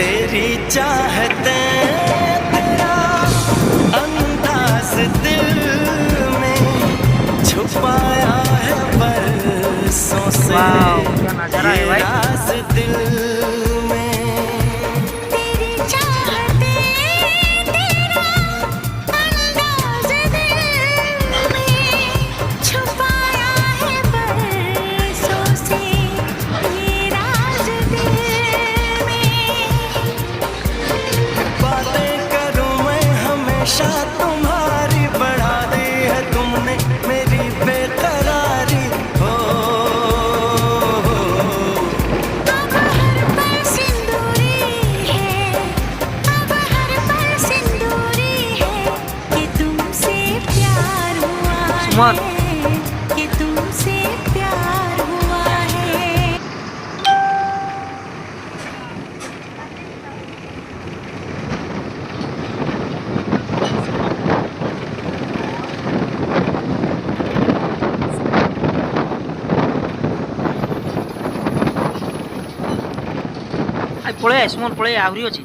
तेरी चाहते तेरा अंदाज दिल में छुपाया है बरसों से वाह, क्या नजारा है ये भाई। राज दिल में तेरी चाहते तेरा अंदाज दिल में छुपाया है बरसों से ये राज दिल में। बातें करूं मैं हमेशा तुम्हारी बढ़ा दी है तुमने मेरी बेकरारी हो अब हर पल सिंदूरी है, अब हर पल सिंदूरी है कि तुमसे प्यार हुआ सुमन। है, कि तुमसे प्यार हुआ है। ପଳେଇ ସୁମନ ପଳେଇ ଆହୁରି ଅଛି।